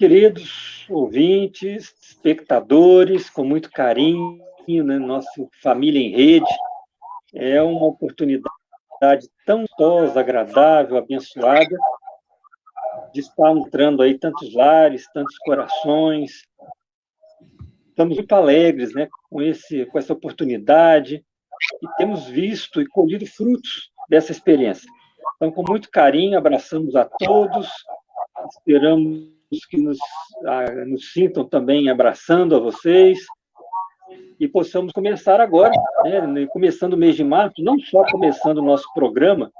Queridos ouvintes, espectadores, com muito carinho, né, nossa família em rede, é uma oportunidade tão gostosa, agradável, abençoada, de estar entrando aí tantos lares, tantos corações. Estamos muito alegres, né, com essa oportunidade, e temos visto e colhido frutos dessa experiência. Então, com muito carinho, abraçamos a todos, esperamos que nos sintam também abraçando a vocês, e possamos começar agora, né, começando o mês de março, não só começando o nosso programa,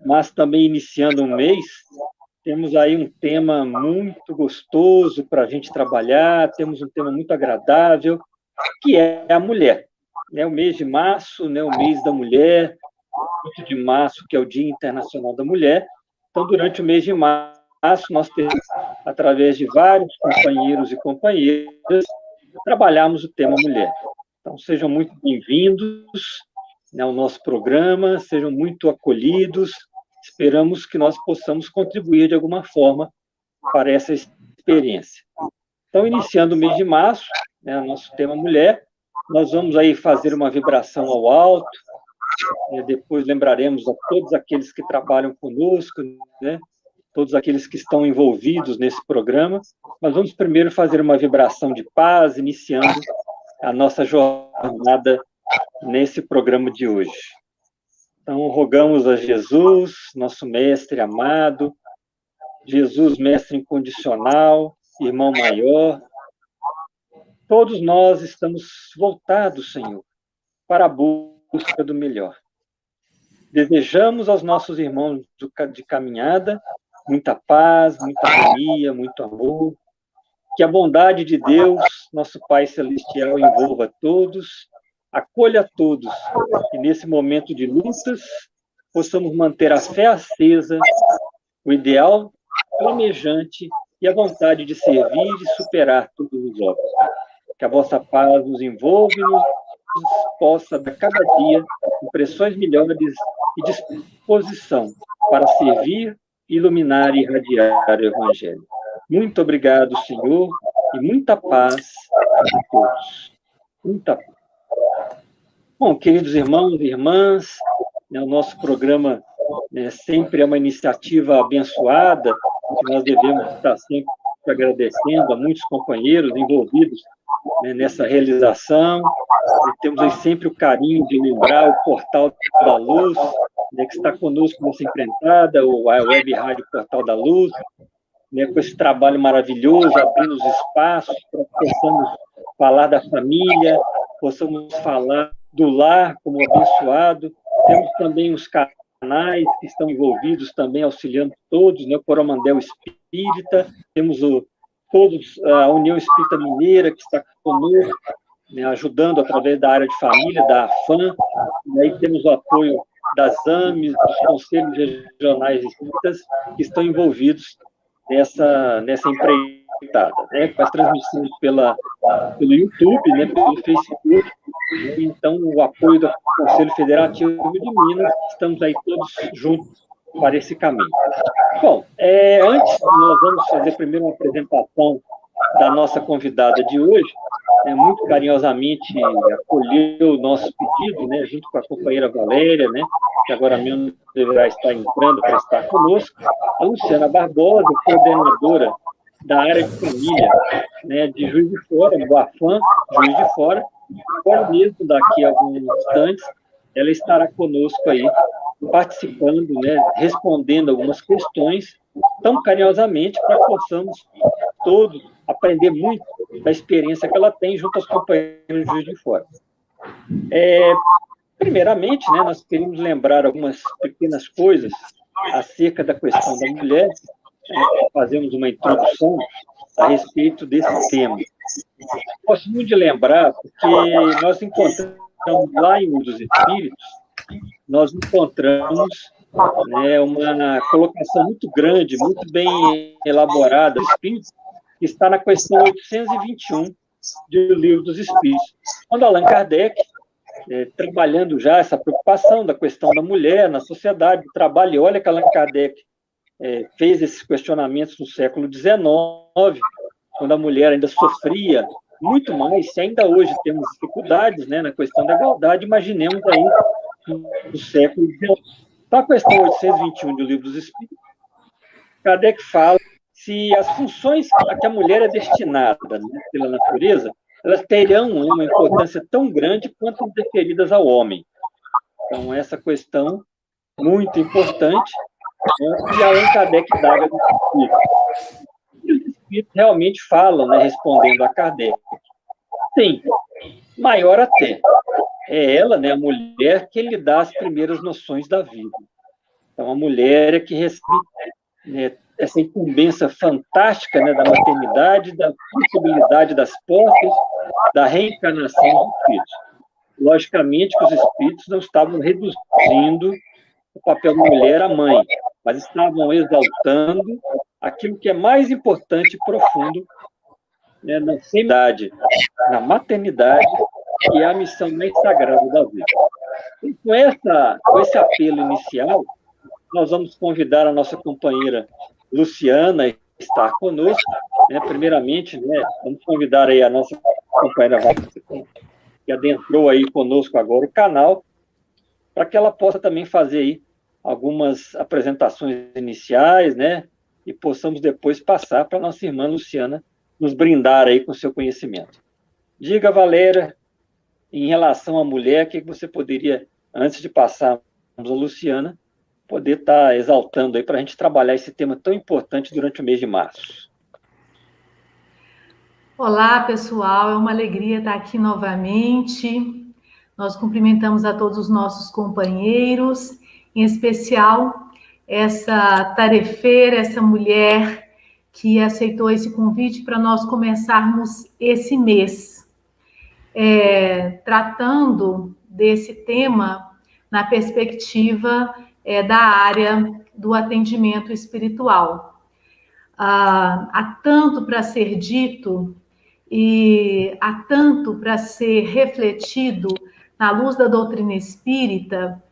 mas também iniciando um mês. Temos aí um tema muito gostoso para a gente trabalhar, temos um tema muito agradável, que é a mulher. É o mês de março, né, o mês da mulher, 8 de março, que é o Dia Internacional da Mulher. Então, durante o mês de março, nós temos, através de vários companheiros e companheiras, trabalhamos o tema mulher. Então, sejam muito bem-vindos, né, ao nosso programa, sejam muito acolhidos. Esperamos que nós possamos contribuir de alguma forma para essa experiência. Então, iniciando o mês de março, né, nosso tema mulher, nós vamos aí fazer uma vibração ao alto, né, depois lembraremos a todos aqueles que trabalham conosco, né, todos aqueles que estão envolvidos nesse programa, mas vamos primeiro fazer uma vibração de paz, iniciando a nossa jornada nesse programa de hoje. Então, rogamos a Jesus, nosso mestre amado, Jesus, mestre incondicional, irmão maior, todos nós estamos voltados, Senhor, para a busca do melhor. Desejamos aos nossos irmãos de caminhada muita paz, muita harmonia, muito amor, que a bondade de Deus, nosso Pai Celestial, envolva todos, acolha todos, e nesse momento de lutas, possamos manter a fé acesa, o ideal flamejante e a vontade de servir e superar todos os óbitos. Que a vossa paz nos envolva e nos possa, a cada dia, impressões melhores e disposição para servir, iluminar e irradiar o Evangelho. Muito obrigado, Senhor, e muita paz a todos. Muita paz. Bom, queridos irmãos e irmãs, né, o nosso programa sempre é uma iniciativa abençoada, que nós devemos estar sempre agradecendo a muitos companheiros envolvidos, né, nessa realização. Temos aí sempre o carinho de lembrar o Portal da Luz, né, que está conosco nessa empreitada, a Web Rádio Portal da Luz, né, com esse trabalho maravilhoso, abrindo os espaços para que possamos falar da família, possamos falar do lar como abençoado. Temos também os canais que estão envolvidos também, auxiliando todos, né, o Coromandel Espírita, temos a União Espírita Mineira, que está conosco, né, ajudando através da área de família, da AFAM, e aí temos o apoio das AMES, dos Conselhos Regionais Espíritas, que estão envolvidos nessa empreitada, né, com as transmissões pelo YouTube, né, pelo Facebook, então o apoio do Conselho Federativo de Minas, estamos aí todos juntos para esse caminho. Bom, antes nós vamos fazer primeiro uma apresentação da nossa convidada de hoje, muito carinhosamente acolheu o nosso pedido, né, junto com a companheira Valéria, né, que agora mesmo deverá estar entrando para estar conosco, a Luciana Barbosa, coordenadora da área de família, né, de Juiz de Fora, do AFAM, Juiz de Fora. Agora mesmo, daqui a alguns instantes, ela estará conosco aí, participando, né, respondendo algumas questões, tão carinhosamente, para que possamos todos aprender muito da experiência que ela tem junto aos companheiros de Juiz de Fora. Primeiramente, né, nós queremos lembrar algumas pequenas coisas acerca da questão da mulher, fazemos uma introdução a respeito desse tema. Gosto muito de lembrar, porque nós encontramos lá em Um dos Espíritos, nós encontramos, né, uma colocação muito grande, muito bem elaborada do Espírito, que está na questão 821 do Livro dos Espíritos. Quando Allan Kardec, trabalhando já essa preocupação da questão da mulher na sociedade, do trabalho, e olha que Allan Kardec fez esses questionamentos no século XIX, quando a mulher ainda sofria muito mais. Se ainda hoje temos dificuldades, né, na questão da igualdade, imaginemos aí no século XIX. Então, a questão 821 do Livro dos Espíritos, Kardec fala se as funções a que a mulher é destinada, né, pela natureza, elas terão uma importância tão grande quanto as deferidas ao homem. Então, essa questão muito importante, né, e Allan Kardec daga do Espírito. E os Espíritos realmente falam, né, respondendo a Kardec. Sim, maior até. É ela, né, a mulher, que lhe dá as primeiras noções da vida. Então, a mulher é que recebe, né, essa incumbência fantástica, né, da maternidade, da possibilidade das portas, da reencarnação dos espíritos. Logicamente que os espíritos não estavam reduzindo o papel da mulher à mãe, mas estavam exaltando aquilo que é mais importante e profundo, né, na feminidade, na maternidade, que é a missão mais sagrada da vida. E com esse apelo inicial, nós vamos convidar a nossa companheira Luciana a estar conosco, né? Primeiramente, né, vamos convidar aí a nossa companheira que adentrou aí conosco agora o canal, para que ela possa também fazer aí algumas apresentações iniciais, né, e possamos depois passar para a nossa irmã Luciana nos brindar aí com seu conhecimento. Diga, Valéria, em relação à mulher, o que você poderia, antes de passarmos a Luciana, poder estar exaltando aí para a gente trabalhar esse tema tão importante durante o mês de março. Olá, pessoal, é uma alegria estar aqui novamente. Nós cumprimentamos a todos os nossos companheiros, em especial essa tarefeira, essa mulher que aceitou esse convite para nós começarmos esse mês, tratando desse tema na perspectiva da área do atendimento espiritual. Há tanto para ser dito e há tanto para ser refletido na luz da doutrina espírita,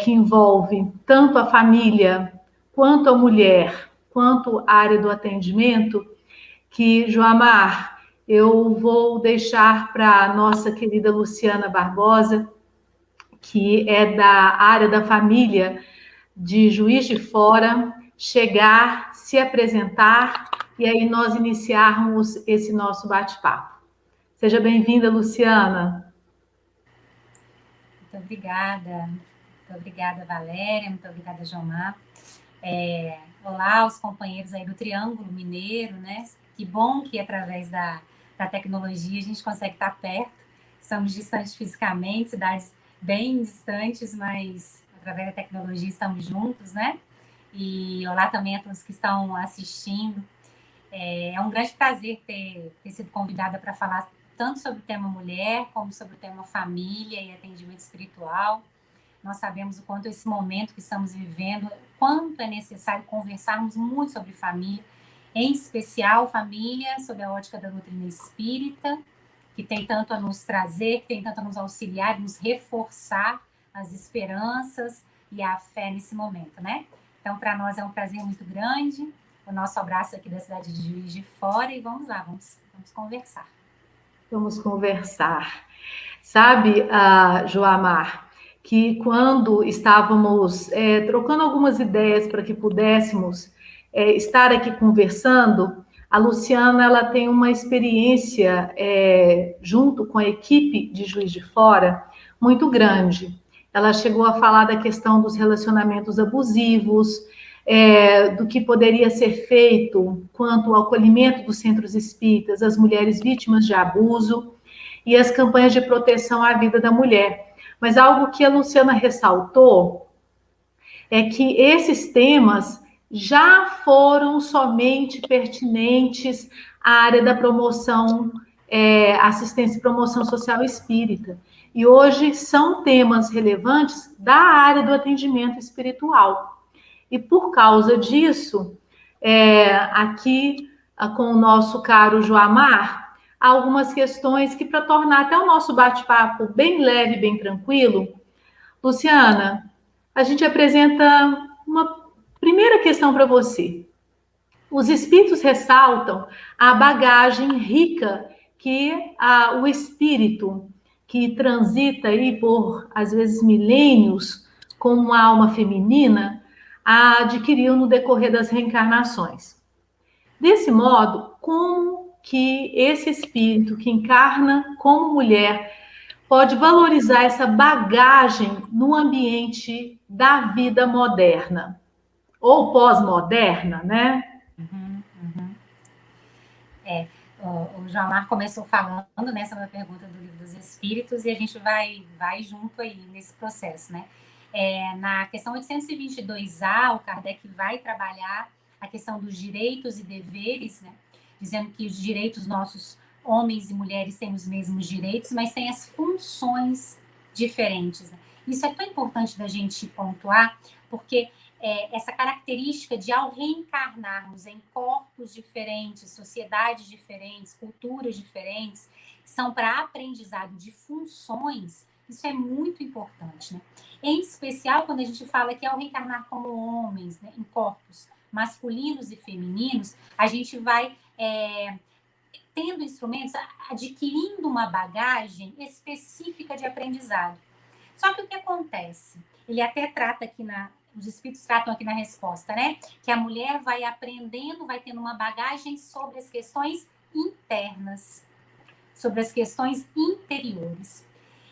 que envolve tanto a família, quanto a mulher, quanto a área do atendimento, que, Joamar, eu vou deixar para a nossa querida Luciana Barbosa, que é da área da família de Juiz de Fora, chegar, se apresentar e aí nós iniciarmos esse nosso bate-papo. Seja bem-vinda, Luciana. Muito obrigada, Valéria, muito obrigada, Jomar. Olá aos companheiros aí do Triângulo Mineiro, né? Que bom que através da tecnologia a gente consegue estar perto. Estamos distantes fisicamente, cidades bem distantes, mas através da tecnologia estamos juntos, né? E olá também a todos que estão assistindo. É um grande prazer ter sido convidada para falar tanto sobre o tema mulher, como sobre o tema família e atendimento espiritual. Nós sabemos o quanto esse momento que estamos vivendo, quanto é necessário conversarmos muito sobre família, em especial família, sob a ótica da doutrina espírita, que tem tanto a nos trazer, que tem tanto a nos auxiliar, nos reforçar as esperanças e a fé nesse momento, né? Então, para nós é um prazer muito grande, o nosso abraço aqui da cidade de Juiz de Fora, e vamos lá, vamos conversar. Vamos conversar. Sabe, Joamar, que quando estávamos trocando algumas ideias para que pudéssemos estar aqui conversando, a Luciana ela tem uma experiência junto com a equipe de Juiz de Fora muito grande. Ela chegou a falar da questão dos relacionamentos abusivos, do que poderia ser feito quanto ao acolhimento dos centros espíritas, as mulheres vítimas de abuso e as campanhas de proteção à vida da mulher. Mas algo que a Luciana ressaltou é que esses temas já foram somente pertinentes à área da promoção, assistência e promoção social espírita. E hoje são temas relevantes da área do atendimento espiritual. E por causa disso, aqui com o nosso caro Joamar, há algumas questões que, para tornar até o nosso bate-papo bem leve, bem tranquilo, Luciana, a gente apresenta uma Primeira questão para você. Os espíritos ressaltam a bagagem rica que o espírito que transita aí por, às vezes, milênios, como uma alma feminina, adquiriu no decorrer das reencarnações. Desse modo, como que esse espírito que encarna como mulher pode valorizar essa bagagem no ambiente da vida moderna? Ou pós-moderna, né? O João Mar começou falando, né, sobre a pergunta do Livro dos Espíritos, e a gente vai junto aí nesse processo, né? Na questão 822A, o Kardec vai trabalhar a questão dos direitos e deveres, né? Dizendo que os direitos nossos, homens e mulheres, têm os mesmos direitos, mas têm as funções diferentes, né? Isso é tão importante da gente pontuar, porque essa característica de, ao reencarnarmos em corpos diferentes, sociedades diferentes, culturas diferentes, são para aprendizado de funções, isso é muito importante, né? Em especial quando a gente fala que, ao reencarnar como homens, né, em corpos masculinos e femininos, a gente vai tendo instrumentos, adquirindo uma bagagem específica de aprendizado. Só que o que acontece? Ele até trata aqui os espíritos tratam aqui na resposta, né? Que a mulher vai aprendendo, vai tendo uma bagagem sobre as questões internas, sobre as questões interiores.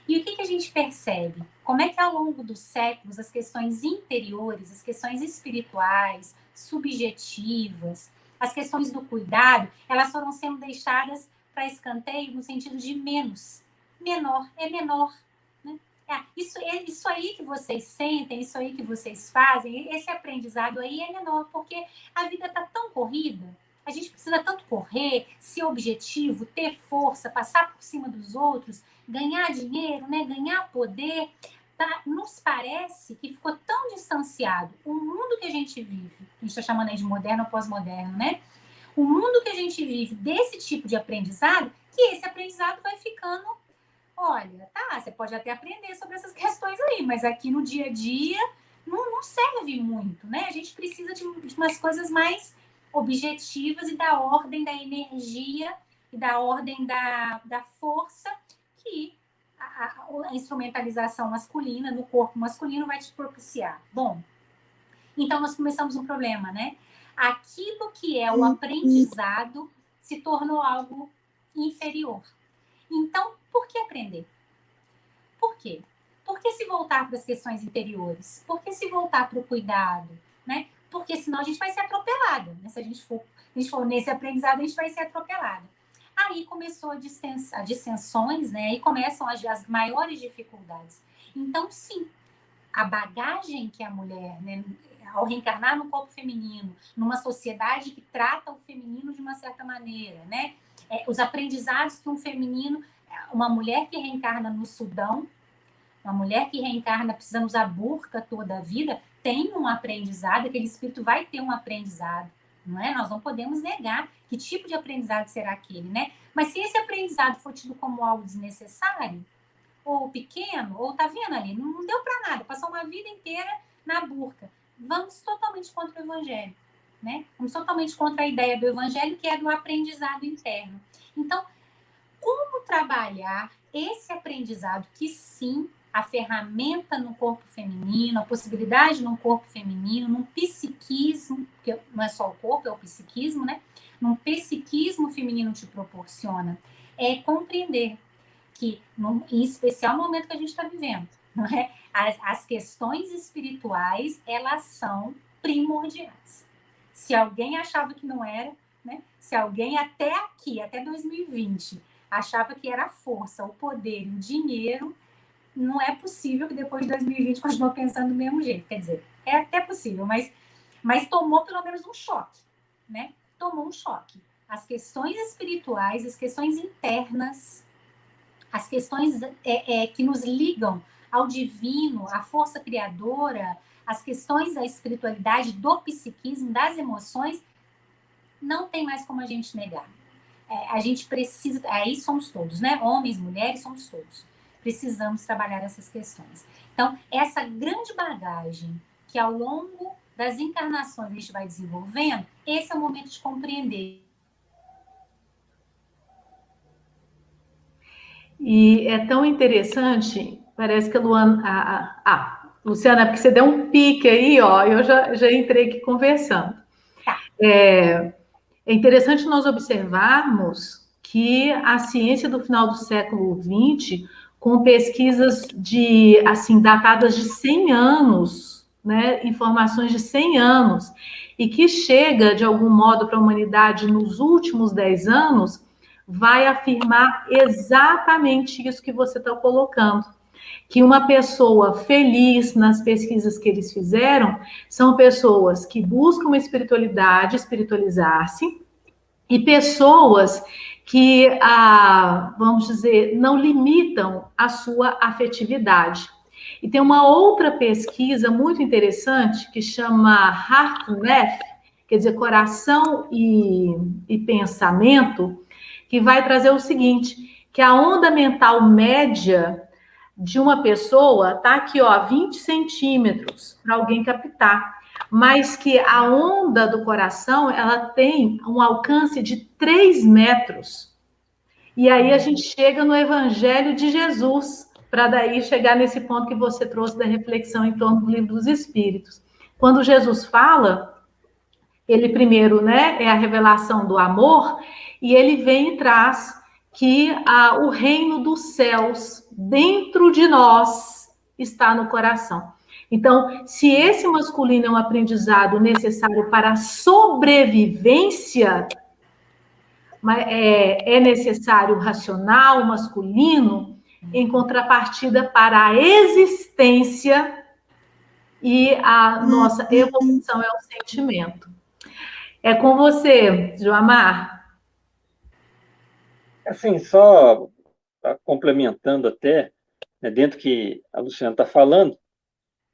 E o que a gente percebe? Como é que, ao longo dos séculos, as questões interiores, as questões espirituais, subjetivas, as questões do cuidado, elas foram sendo deixadas para escanteio no sentido de menos. Menor é menor. Isso aí que vocês sentem, isso aí que vocês fazem, esse aprendizado aí é menor, porque a vida está tão corrida, a gente precisa tanto correr, ser objetivo, ter força, passar por cima dos outros, ganhar dinheiro, né, ganhar poder. Tá? Nos parece que ficou tão distanciado o mundo que a gente vive, a gente está chamando aí de moderno ou pós-moderno, né? O mundo que a gente vive desse tipo de aprendizado, que esse aprendizado vai ficando... Olha, tá, você pode até aprender sobre essas questões aí, mas aqui no dia a dia não serve muito, né? A gente precisa de umas coisas mais objetivas e da ordem da energia e da ordem da força que a instrumentalização masculina, no corpo masculino, vai te propiciar. Bom, então nós começamos um problema, né? Aquilo que é o aprendizado se tornou algo inferior. Então, por que aprender? Por quê? Por que se voltar para as questões interiores? Por que se voltar para o cuidado? Né? Porque senão a gente vai ser atropelada. Né? Se a gente for nesse aprendizado, a gente vai ser atropelada. Aí começou as dissensões, né? Aí começam as maiores dificuldades. Então, sim, a bagagem que a mulher, né, ao reencarnar no corpo feminino, numa sociedade que trata o feminino de uma certa maneira, né? Os aprendizados que uma mulher que reencarna no Sudão, uma mulher que reencarna precisando usar burca toda a vida, tem um aprendizado, aquele espírito vai ter um aprendizado, não é? Nós não podemos negar que tipo de aprendizado será aquele, né? Mas se esse aprendizado for tido como algo desnecessário, ou pequeno, ou tá vendo ali, não deu para nada, passou uma vida inteira na burca, vamos totalmente contra o evangelho, né? Vamos totalmente contra a ideia do evangelho, que é do aprendizado interno. Então, como trabalhar esse aprendizado que, sim, a ferramenta no corpo feminino, a possibilidade no corpo feminino, num psiquismo, porque não é só o corpo, é o psiquismo, né? Num psiquismo feminino te proporciona, é compreender que, em especial no momento que a gente está vivendo, não é? As questões espirituais, elas são primordiais. Se alguém achava que não era, né? Se alguém até aqui, até 2020, achava que era a força, o poder, o dinheiro, não é possível que depois de 2020 continue pensando do mesmo jeito. Quer dizer, é até possível, mas tomou pelo menos um choque, né? Tomou um choque. As questões espirituais, as questões internas, as questões que nos ligam ao divino, à força criadora, as questões da espiritualidade, do psiquismo, das emoções, não tem mais como a gente negar. A gente precisa, aí somos todos, né? Homens, mulheres, somos todos. Precisamos trabalhar essas questões. Então, essa grande bagagem que ao longo das encarnações a gente vai desenvolvendo, esse é o momento de compreender. E é tão interessante, parece que a Luana... Luciana, porque você deu um pique aí, ó, eu já entrei aqui conversando. Tá. É interessante nós observarmos que a ciência do final do século XX, com pesquisas assim, datadas de 100 anos, né, informações de 100 anos, e que chega, de algum modo, para a humanidade nos últimos 10 anos, vai afirmar exatamente isso que você está colocando. Que uma pessoa feliz nas pesquisas que eles fizeram são pessoas que buscam a espiritualidade, espiritualizar-se, e pessoas que, vamos dizer, não limitam a sua afetividade. E tem uma outra pesquisa muito interessante que chama HeartMath, quer dizer, coração e pensamento, que vai trazer o seguinte, que a onda mental média de uma pessoa está aqui, ó, 20 centímetros, para alguém captar, mas que a onda do coração, ela tem um alcance de 3 metros. E aí a gente chega no Evangelho de Jesus, para daí chegar nesse ponto que você trouxe da reflexão em torno do Livro dos Espíritos. Quando Jesus fala, ele primeiro, né, é a revelação do amor, e ele vem e traz que o reino dos céus dentro de nós está no coração. Então, se esse masculino é um aprendizado necessário para a sobrevivência, é necessário o racional, o masculino, em contrapartida para a existência, e a nossa evolução é o sentimento. É com você, Joamar. Assim, só complementando até, né, dentro que a Luciana está falando,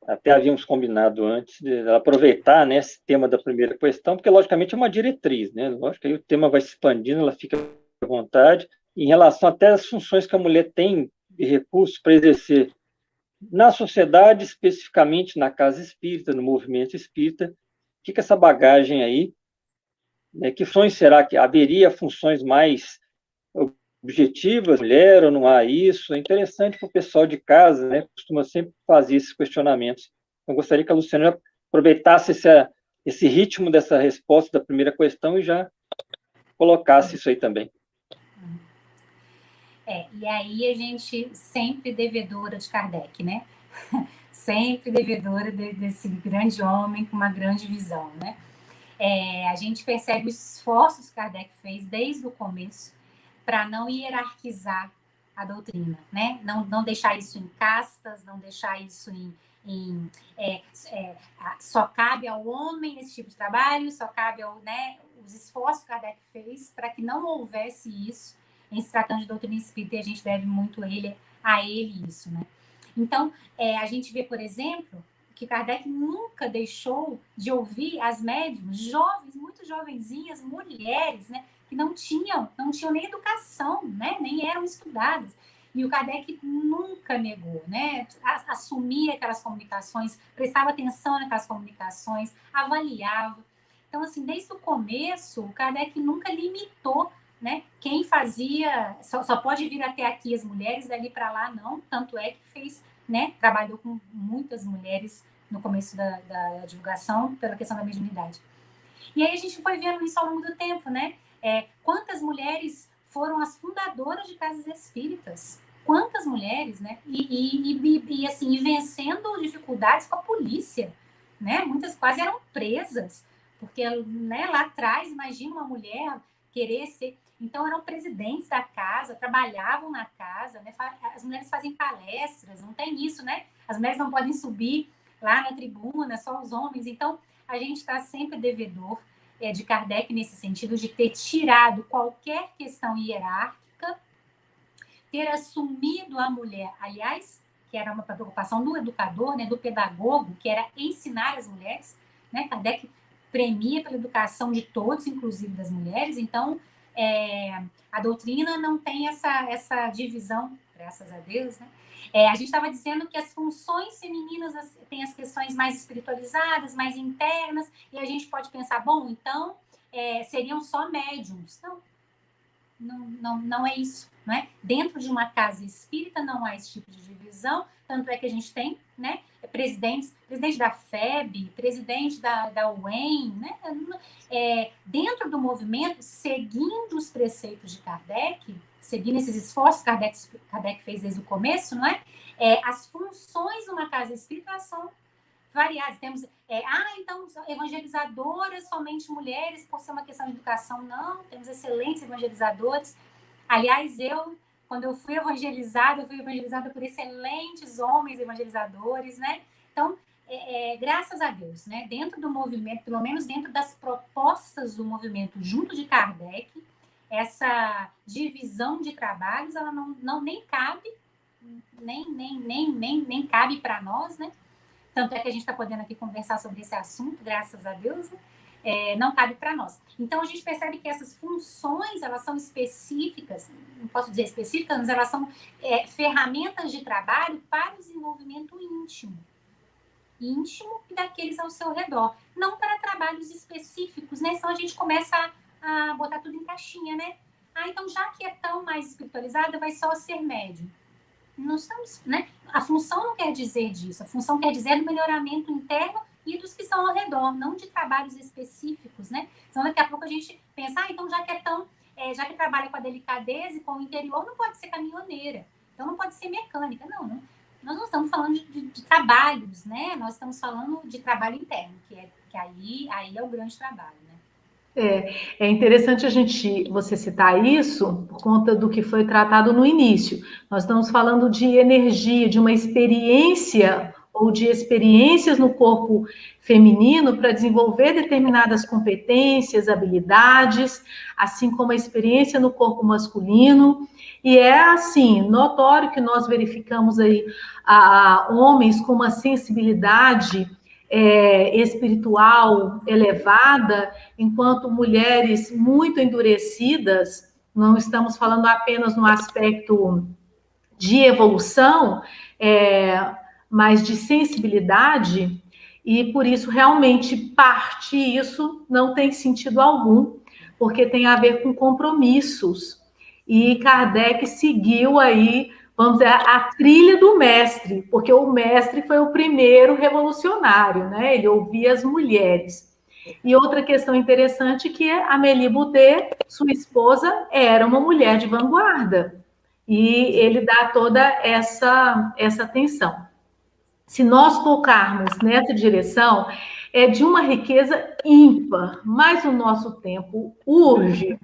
até havíamos combinado antes de aproveitar, né, esse tema da primeira questão, porque, logicamente, é uma diretriz, né? Lógico que aí o tema vai se expandindo, ela fica à vontade, em relação até às funções que a mulher tem de recursos para exercer na sociedade, especificamente na casa espírita, no movimento espírita. Fica essa bagagem aí, né? Que funções será que haveria funções mais objetivas, mulher, ou não há isso? É interessante para o pessoal de casa, né? Costuma sempre fazer esses questionamentos. Eu gostaria que a Luciana já aproveitasse esse ritmo dessa resposta da primeira questão e já colocasse isso aí também. E aí a gente sempre devedora de Kardec, né? Sempre devedora desse grande homem com uma grande visão, né? A gente percebe os esforços que Kardec fez desde o começo para não hierarquizar a doutrina, né? Não deixar isso em castas, não deixar isso só cabe ao homem esse tipo de trabalho, só cabe os esforços que Kardec fez para que não houvesse isso em se tratando de doutrina espírita, e a gente deve muito a ele isso, né? Então, a gente vê, por exemplo, que Kardec nunca deixou de ouvir as médiumas jovens, muito jovenzinhas, mulheres, né, que não tinham nem educação, né, nem eram estudadas. E o Kardec nunca negou, né, assumia aquelas comunicações, prestava atenção naquelas comunicações, avaliava. Então, assim, desde o começo, o Kardec nunca limitou, né, quem fazia, só pode vir até aqui as mulheres, dali para lá não, tanto é que fez, né, trabalhou com muitas mulheres no começo da divulgação pela questão da mediunidade. E aí a gente foi vendo isso ao longo do tempo, né? Quantas mulheres foram as fundadoras de casas espíritas? Quantas mulheres, né? E assim, vencendo dificuldades com a polícia, né? Muitas quase eram presas, porque, né, lá atrás, imagina uma mulher querer ser... Então, eram presidentes da casa, trabalhavam na casa, né? As mulheres fazem palestras, não tem isso, né? As mulheres não podem subir lá na tribuna, só os homens. Então, a gente está sempre devedor de Kardec nesse sentido de ter tirado qualquer questão hierárquica, ter assumido a mulher, aliás, que era uma preocupação do educador, né, do pedagogo, que era ensinar as mulheres, né? Kardec premia pela educação de todos, inclusive das mulheres. Então, a doutrina não tem essa divisão graças a Deus, né? A gente estava dizendo que as funções femininas têm as questões mais espiritualizadas, mais internas, e a gente pode pensar, bom, então seriam só médiums. Não é isso, não é? Dentro de uma casa espírita não há esse tipo de divisão, tanto é que a gente tem, né, presidente da FEB, presidente da UEM, né, dentro do movimento, seguindo os preceitos de Kardec, seguindo esses esforços que Kardec fez desde o começo, não é? As funções de uma casa espírita são variadas. Temos, então, evangelizadoras, somente mulheres, por ser uma questão de educação, não. Temos excelentes evangelizadores. Aliás, quando eu fui evangelizada por excelentes homens evangelizadores, né? Então, graças a Deus, né? Dentro do movimento, pelo menos dentro das propostas do movimento junto de Kardec, essa divisão de trabalhos, ela não nem cabe, nem cabe para nós, né? Tanto é que a gente está podendo aqui conversar sobre esse assunto, graças a Deus, né? Não cabe para nós. Então, a gente percebe que essas funções, elas são específicas, não posso dizer específicas, mas elas são ferramentas de trabalho para o desenvolvimento íntimo e daqueles ao seu redor, não para trabalhos específicos, né? Senão a gente começa a botar tudo em caixinha, né? Então, já que é tão mais espiritualizada, vai só ser médium. Não estamos, né? A função não quer dizer disso. A função quer dizer do melhoramento interno e dos que estão ao redor, não de trabalhos específicos, né? Então, daqui a pouco a gente pensa, então já que trabalha com a delicadeza e com o interior, não pode ser caminhoneira. Então, não pode ser mecânica. Não. Nós não estamos falando de trabalhos, né? Nós estamos falando de trabalho interno, que aí é o grande trabalho, né? É interessante você citar isso por conta do que foi tratado no início. Nós estamos falando de energia, de uma experiência ou de experiências no corpo feminino para desenvolver determinadas competências, habilidades, assim como a experiência no corpo masculino. E é assim, notório que nós verificamos aí homens com uma sensibilidade espiritual elevada, enquanto mulheres muito endurecidas, não estamos falando apenas no aspecto de evolução, mas de sensibilidade, e por isso realmente isso não tem sentido algum, porque tem a ver com compromissos, e Kardec seguiu aí, vamos dizer, a trilha do mestre, porque o mestre foi o primeiro revolucionário, né? Ele ouvia as mulheres. E outra questão interessante que Amélie Boudet, sua esposa, era uma mulher de vanguarda. E ele dá toda essa atenção. Se nós focarmos nessa direção, é de uma riqueza ímpar, mas o nosso tempo urge.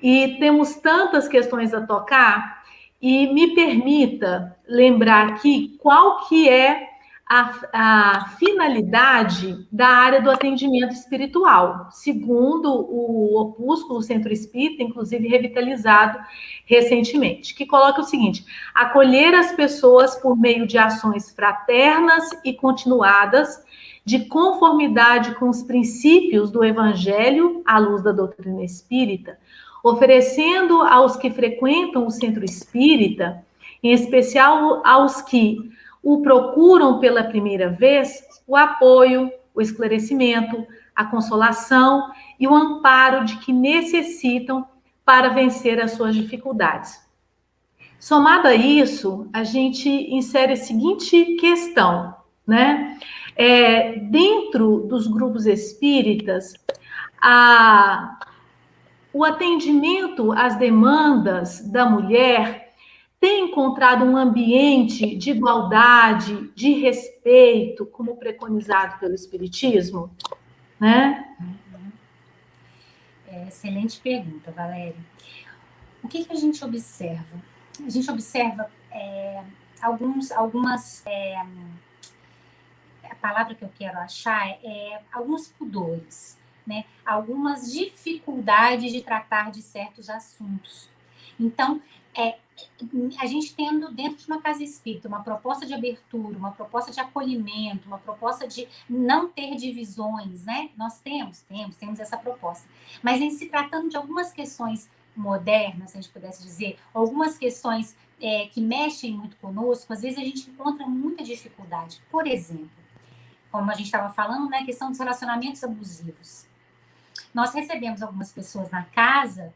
E temos tantas questões a tocar, e me permita lembrar aqui qual que é a finalidade da área do atendimento espiritual, segundo o opúsculo Centro Espírita, inclusive revitalizado recentemente, que coloca o seguinte: acolher as pessoas por meio de ações fraternas e continuadas, de conformidade com os princípios do Evangelho à luz da doutrina espírita, oferecendo aos que frequentam o Centro Espírita, em especial aos que o procuram pela primeira vez, o apoio, o esclarecimento, a consolação e o amparo de que necessitam para vencer as suas dificuldades. Somado a isso, a gente insere a seguinte questão, né? Dentro dos grupos espíritas, o atendimento às demandas da mulher tem encontrado um ambiente de igualdade, de respeito, como preconizado pelo Espiritismo? Né? Excelente pergunta, Valéria. O que a gente observa? A gente observa algumas... a palavra que eu quero achar alguns pudores, né? Algumas dificuldades de tratar de certos assuntos. Então, a gente tendo dentro de uma casa espírita uma proposta de abertura, uma proposta de acolhimento, uma proposta de não ter divisões, né? Nós temos essa proposta. Mas em se tratando de algumas questões modernas, se a gente pudesse dizer, algumas questões que mexem muito conosco, às vezes a gente encontra muita dificuldade. Por exemplo, como a gente estava falando, né, a questão dos relacionamentos abusivos. Nós recebemos algumas pessoas na casa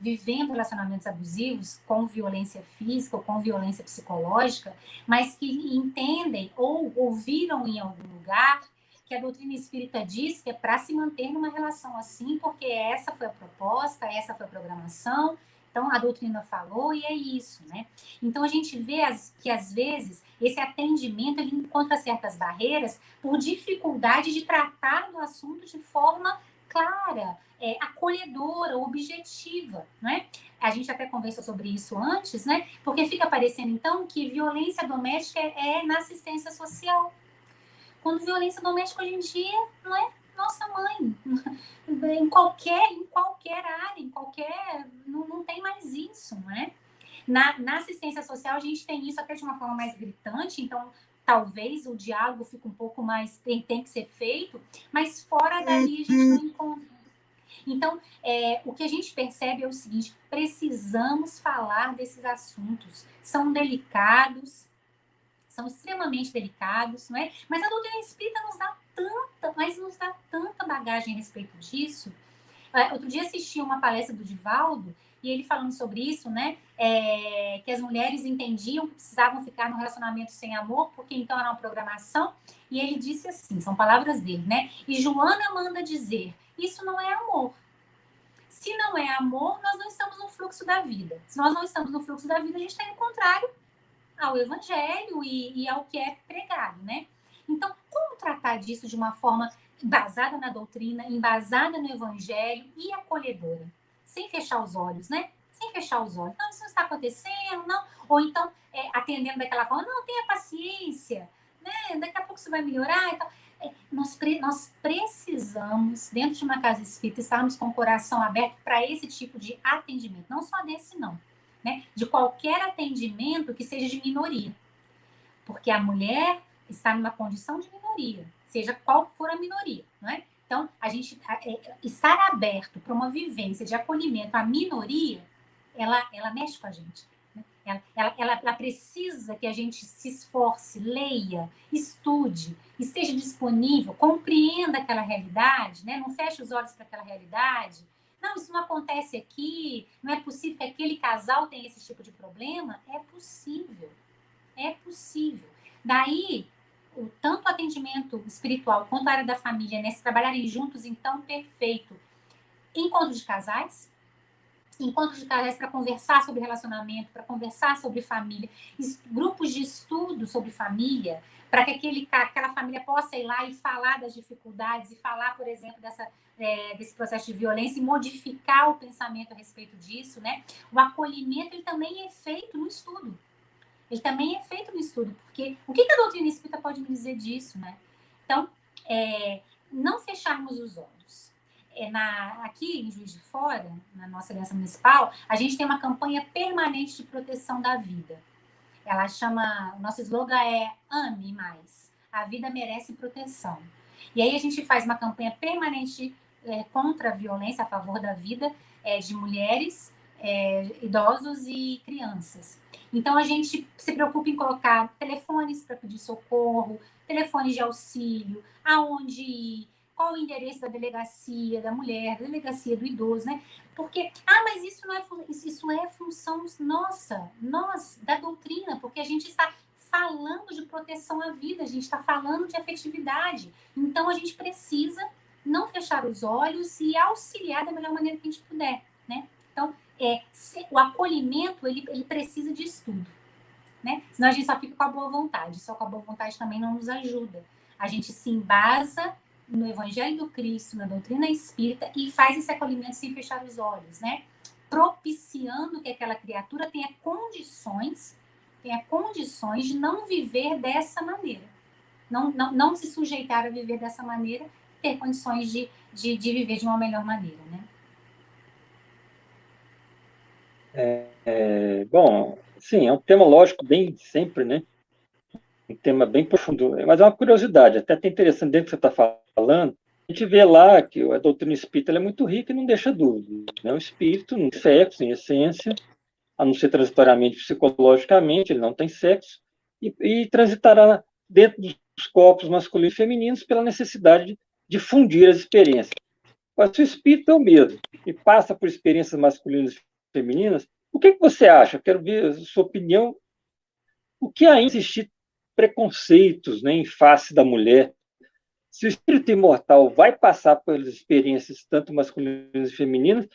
vivendo relacionamentos abusivos com violência física ou com violência psicológica, mas que entendem ou ouviram em algum lugar que a doutrina espírita diz que é para se manter numa relação assim, porque essa foi a proposta, essa foi a programação, então a doutrina falou e é isso, né? Então a gente vê que às vezes esse atendimento ele encontra certas barreiras por dificuldade de tratar do assunto de forma clara, acolhedora, objetiva, né? A gente até conversou sobre isso antes, né? Porque fica parecendo, então, que violência doméstica é na assistência social. Quando violência doméstica hoje em dia não é nossa mãe. Em qualquer área, não tem mais isso, não é? Na assistência social, a gente tem isso até de uma forma mais gritante, então talvez o diálogo fique um pouco mais, tem que ser feito, mas fora dali a gente não encontra. Então, o que a gente percebe é o seguinte, precisamos falar desses assuntos, são delicados, são extremamente delicados, não é? Mas a doutrina espírita nos dá tanta bagagem a respeito disso. Outro dia assisti uma palestra do Divaldo, e ele falando sobre isso, né? Que as mulheres entendiam que precisavam ficar no relacionamento sem amor, porque então era uma programação, e ele disse assim, são palavras dele, né? E Joana manda dizer, isso não é amor. Se não é amor, nós não estamos no fluxo da vida. Se nós não estamos no fluxo da vida, a gente está no contrário ao evangelho e ao que é pregado, né? Então, como tratar disso de uma forma embasada na doutrina, embasada no evangelho e acolhedora? Sem fechar os olhos, né? Sem fechar os olhos. Não, isso não está acontecendo, não. Ou então, atendendo daquela forma, não, tenha paciência, né? Daqui a pouco isso vai melhorar. Então, nós precisamos, dentro de uma casa espírita, estarmos com o coração aberto para esse tipo de atendimento. Não só desse, não. Né? De qualquer atendimento que seja de minoria. Porque a mulher está numa condição de minoria, seja qual for a minoria, não é? Então, a gente estar aberto para uma vivência de acolhimento à minoria, ela mexe com a gente. Né? Ela precisa que a gente se esforce, leia, estude, esteja disponível, compreenda aquela realidade, né? Não feche os olhos para aquela realidade. Não, isso não acontece aqui, não é possível que aquele casal tenha esse tipo de problema. É possível, é possível. Daí, tanto o atendimento espiritual quanto a área da família, né, se trabalharem juntos, então, perfeito. Encontros de casais para conversar sobre relacionamento, para conversar sobre família, grupos de estudo sobre família, para que aquela família possa ir lá e falar das dificuldades, e falar, por exemplo, desse processo de violência e modificar o pensamento a respeito disso, né? O acolhimento ele também é feito no estudo. Ele também é feito no estudo, porque o que a doutrina espírita pode me dizer disso, né? Então, não fecharmos os olhos. Aqui em Juiz de Fora, na nossa aliança municipal, a gente tem uma campanha permanente de proteção da vida. Ela chama, o nosso slogan é Ame Mais, a vida merece proteção. E aí a gente faz uma campanha permanente contra a violência, a favor da vida de mulheres, idosos e crianças. Então a gente se preocupa em colocar telefones para pedir socorro, telefones de auxílio, aonde ir, qual o endereço da delegacia da mulher, da delegacia do idoso, né? Porque, mas isso é função nossa, da doutrina, porque a gente está falando de proteção à vida, a gente está falando de afetividade. Então, a gente precisa não fechar os olhos e auxiliar da melhor maneira que a gente puder, né? Então, o acolhimento, ele precisa de estudo, né? Senão a gente só fica com a boa vontade, só com a boa vontade também não nos ajuda. A gente se embasa no Evangelho do Cristo, na doutrina espírita, e faz esse acolhimento sem fechar os olhos, né? Propiciando que aquela criatura tenha condições de não viver dessa maneira. Não se sujeitar a viver dessa maneira, ter condições de viver de uma melhor maneira, né? Bom, sim, é um tema lógico bem sempre, né? Um tema bem profundo, mas é uma curiosidade, até interessante dentro do que você está falando, gente vê lá que a doutrina espírita é muito rica e não deixa dúvida. Né? O espírito não tem sexo, em essência, a não ser transitoriamente psicologicamente, ele não tem sexo, e transitará dentro dos corpos masculinos e femininos pela necessidade de fundir as experiências. Mas se o espírito é o mesmo e passa por experiências masculinas e femininas, o que você acha? Quero ver a sua opinião. O que ainda existir preconceitos, né, em face da mulher? Se o espírito imortal vai passar pelas experiências tanto masculinas e femininas,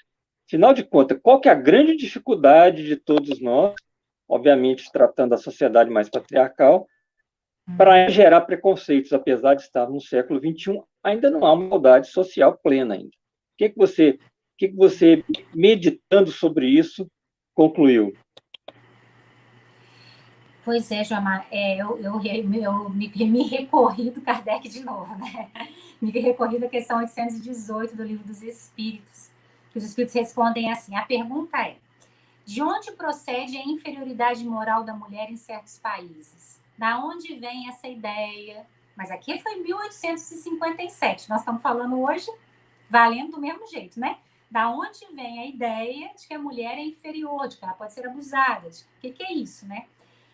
afinal de contas, qual que é a grande dificuldade de todos nós, obviamente tratando da sociedade mais patriarcal, para gerar preconceitos, apesar de estar no século XXI, ainda não há uma igualdade social plena ainda. O que você, meditando sobre isso, concluiu? Pois é, Joamar, eu me recorri do Kardec de novo, né? Me recorri da questão 818 do Livro dos Espíritos, que os Espíritos respondem assim, a pergunta é, de onde procede a inferioridade moral da mulher em certos países? Da onde vem essa ideia? Mas aqui foi 1857, nós estamos falando hoje, valendo do mesmo jeito, né? Da onde vem a ideia de que a mulher é inferior, de que ela pode ser abusada, de que é isso, né?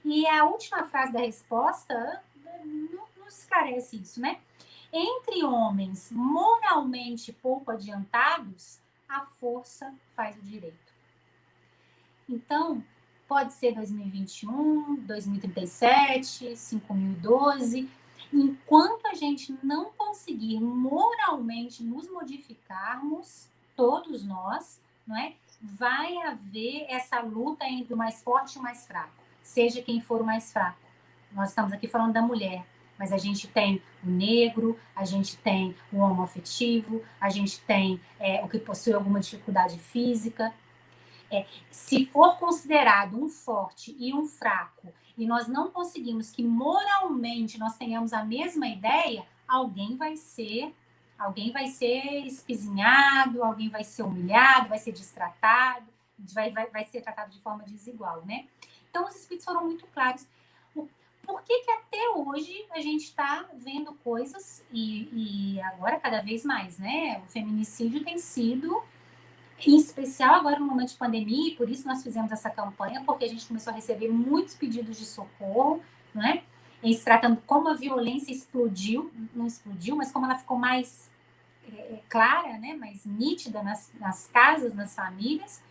E a última frase da resposta não esclarece isso, né? Entre homens moralmente pouco adiantados, a força faz o direito. Então, pode ser 2021, 2037, 5012. Enquanto a gente não conseguir moralmente nos modificarmos, todos nós, não é? Vai haver essa luta entre o mais forte e o mais fraco, seja quem for o mais fraco. Nós estamos aqui falando da mulher, mas a gente tem o negro, a gente tem o homoafetivo, a gente tem o que possui alguma dificuldade física. Se for considerado um forte e um fraco, e nós não conseguimos que moralmente nós tenhamos a mesma ideia, alguém vai ser espizinhado, alguém vai ser humilhado, vai ser destratado, vai ser tratado de forma desigual, né? Então, os espíritos foram muito claros. Por que até hoje a gente está vendo coisas, e agora cada vez mais, né? O feminicídio tem sido, em especial agora no momento de pandemia, e por isso nós fizemos essa campanha, porque a gente começou a receber muitos pedidos de socorro, não é? Em se tratando como a violência não explodiu, mas como ela ficou mais clara, né? Mais nítida nas casas, nas famílias,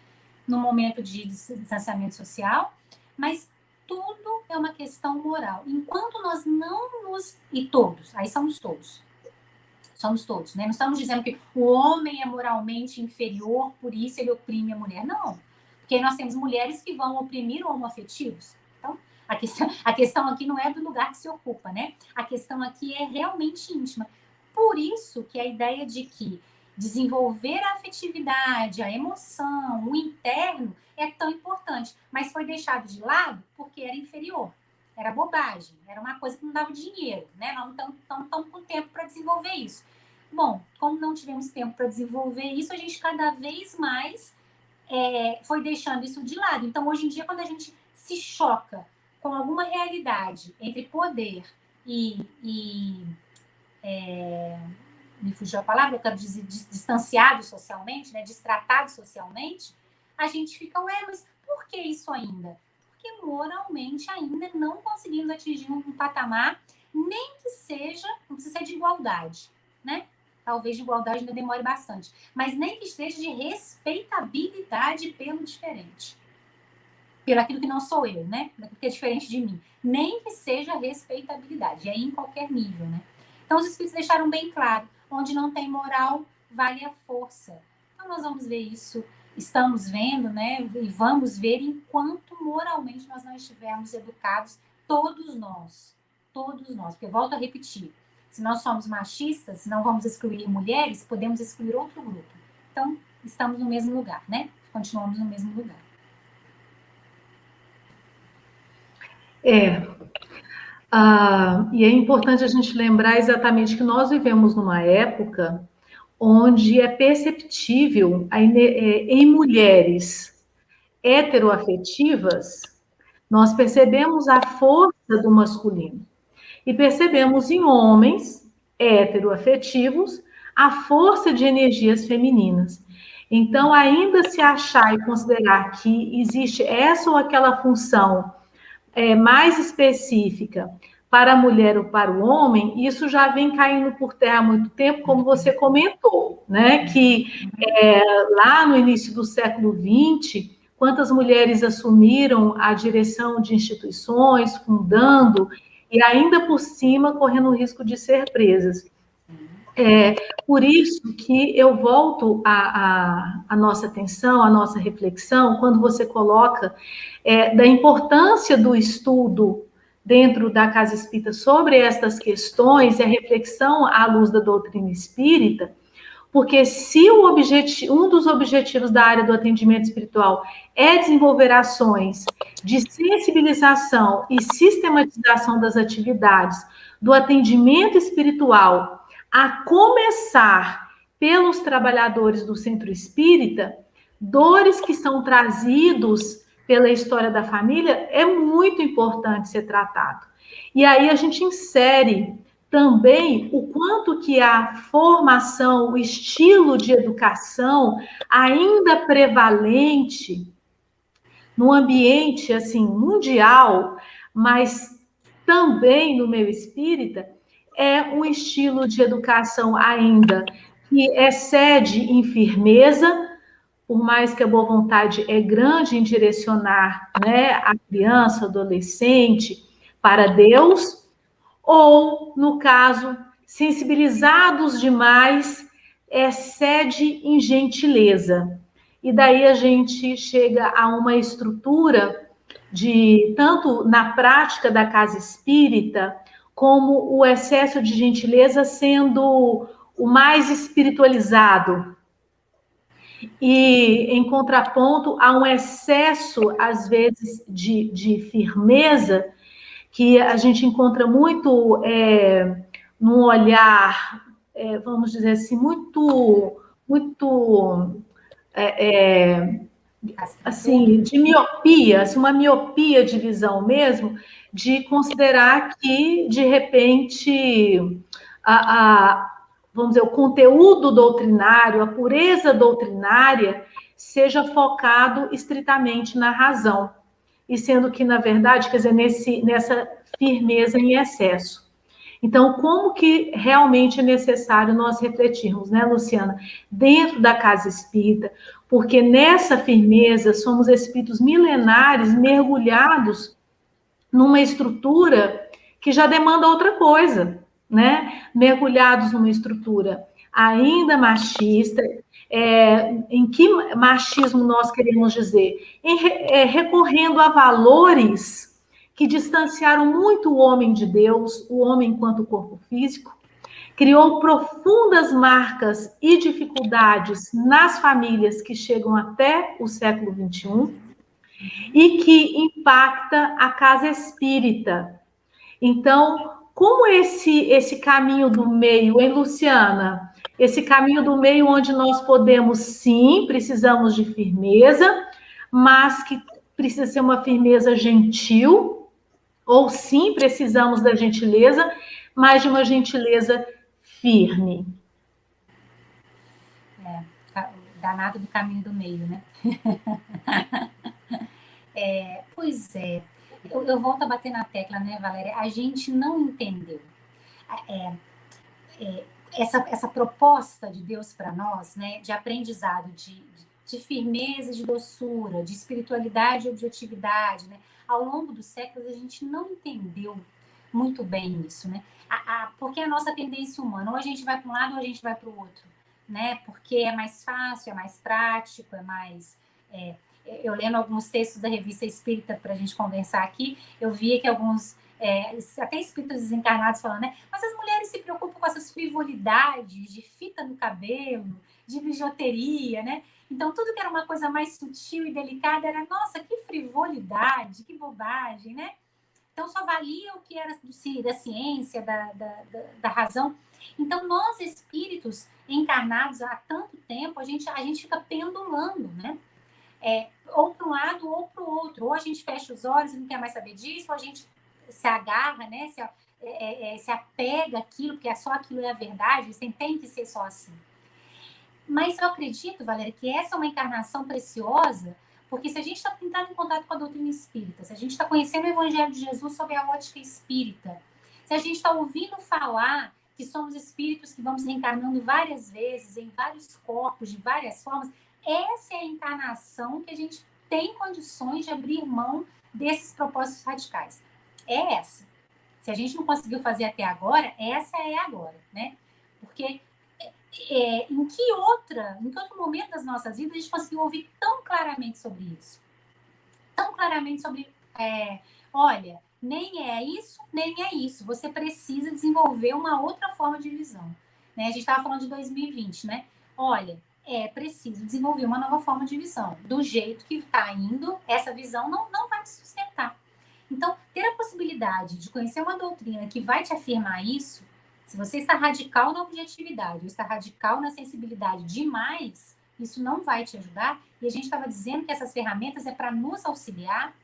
no momento de distanciamento social, mas tudo é uma questão moral. Enquanto nós não nos... E todos, aí somos todos, né? Não estamos dizendo que o homem é moralmente inferior, por isso ele oprime a mulher. Não, porque nós temos mulheres que vão oprimir homoafetivos. Então, a questão aqui não é do lugar que se ocupa, né? A questão aqui é realmente íntima. Por isso que a ideia de que desenvolver a afetividade, a emoção, o interno é tão importante, mas foi deixado de lado porque era inferior, era bobagem, era uma coisa que não dava dinheiro, né? Nós não estamos com tempo para desenvolver isso. Bom, como não tivemos tempo para desenvolver isso, a gente cada vez mais foi deixando isso de lado. Então, hoje em dia, quando a gente se choca com alguma realidade entre poder me fugiu a palavra, eu quero dizer distanciado socialmente, né, destratado socialmente, a gente fica, mas por que isso ainda? Porque moralmente ainda não conseguimos atingir um patamar, nem que seja, não precisa ser de igualdade, né? Talvez de igualdade ainda demore bastante, mas nem que seja de respeitabilidade pelo diferente, pelo aquilo que não sou eu, né? Pelo que é diferente de mim. Nem que seja respeitabilidade, e aí em qualquer nível, né? Então, os espíritos deixaram bem claro, onde não tem moral, vale a força. Então, nós vamos ver isso, estamos vendo, né? E vamos ver enquanto moralmente nós não estivermos educados, todos nós. Porque, volto a repetir, se nós somos machistas, se não vamos excluir mulheres, podemos excluir outro grupo. Então, estamos no mesmo lugar, né? Continuamos no mesmo lugar. E é importante a gente lembrar exatamente que nós vivemos numa época onde é perceptível em mulheres heteroafetivas, nós percebemos a força do masculino e percebemos em homens heteroafetivos a força de energias femininas. Então, ainda se achar e considerar que existe essa ou aquela função mais específica para a mulher ou para o homem, isso já vem caindo por terra há muito tempo, como você comentou, né? Que lá no início do século XX, quantas mulheres assumiram a direção de instituições, fundando, e ainda por cima correndo o risco de ser presas. Por isso que eu volto a nossa atenção, a nossa reflexão, quando você coloca da importância do estudo dentro da Casa Espírita sobre estas questões e a reflexão à luz da doutrina espírita, porque se um dos objetivos da área do atendimento espiritual é desenvolver ações de sensibilização e sistematização das atividades do atendimento espiritual, a começar pelos trabalhadores do centro espírita, dores que são trazidos pela história da família, é muito importante ser tratado. E aí a gente insere também o quanto que a formação, o estilo de educação ainda prevalente no ambiente assim mundial, mas também no meio espírita, é um estilo de educação ainda que excede em firmeza, por mais que a boa vontade é grande em direcionar, né, a criança, adolescente para Deus, ou, no caso, sensibilizados demais, excede em gentileza. E daí a gente chega a uma estrutura de, tanto na prática da casa espírita, como o excesso de gentileza sendo o mais espiritualizado. E, em contraponto, há um excesso, às vezes, de firmeza, que a gente encontra muito num olhar, vamos dizer assim, muito assim, de miopia, assim, uma miopia de visão mesmo, de considerar que, de repente, vamos dizer, o conteúdo doutrinário, a pureza doutrinária, seja focado estritamente na razão. E sendo que, na verdade, quer dizer, nessa firmeza em excesso. Então, como que realmente é necessário nós refletirmos, né, Luciana, dentro da casa espírita, porque nessa firmeza somos espíritos milenares mergulhados numa estrutura que já demanda outra coisa, né? Mergulhados numa estrutura ainda machista. Em que machismo nós queremos dizer? Recorrendo a valores que distanciaram muito o homem de Deus, o homem enquanto corpo físico, criou profundas marcas e dificuldades nas famílias que chegam até o século XXI e que impacta a casa espírita. Então, como esse caminho do meio, hein, Luciana? Esse caminho do meio onde nós podemos, sim, precisamos de firmeza, mas que precisa ser uma firmeza gentil, ou sim, precisamos da gentileza, mas de uma gentileza firme. Danado do caminho do meio, né? Pois é. Eu volto a bater na tecla, né, Valéria? A gente não entendeu essa proposta de Deus para nós, né, de aprendizado, de firmeza, de doçura, de espiritualidade e objetividade, né? Ao longo dos séculos, a gente não entendeu muito bem isso, né? Porque a nossa tendência humana, ou a gente vai para um lado ou a gente vai para o outro, né? Porque é mais fácil, é mais prático, é mais... eu lendo alguns textos da Revista Espírita para a gente conversar aqui, eu via que alguns, até espíritos desencarnados falando, né? Mas as mulheres se preocupam com essas frivolidades de fita no cabelo, de bijuteria, né? Então, tudo que era uma coisa mais sutil e delicada era, nossa, que frivolidade, que bobagem, né? Então, só valia o que era da ciência, da razão. Então, nós, espíritos encarnados há tanto tempo, a gente fica pendulando, né? Ou para um lado ou para o outro. Ou a gente fecha os olhos e não quer mais saber disso, ou a gente se agarra, né? se apega àquilo, porque só aquilo é a verdade, tem que ser só assim. Mas eu acredito, Valéria, que essa é uma encarnação preciosa, porque se a gente está entrando em contato com a doutrina espírita, se a gente está conhecendo o Evangelho de Jesus sob a ótica espírita, se a gente está ouvindo falar que somos espíritos que vamos reencarnando várias vezes, em vários corpos, de várias formas, essa é a encarnação que a gente tem condições de abrir mão desses propósitos radicais. É essa. Se a gente não conseguiu fazer até agora, essa é agora, né? Porque em que outro momento das nossas vidas a gente conseguiu ouvir tão claramente sobre isso? Tão claramente sobre, olha, nem é isso, nem é isso. Você precisa desenvolver uma outra forma de visão. Né? A gente estava falando de 2020, né? Olha, é preciso desenvolver uma nova forma de visão. Do jeito que está indo, essa visão não vai te sustentar. Então, ter a possibilidade de conhecer uma doutrina que vai te afirmar isso, se você está radical na objetividade ou está radical na sensibilidade demais, isso não vai te ajudar. E a gente estava dizendo que essas ferramentas é para nos auxiliar,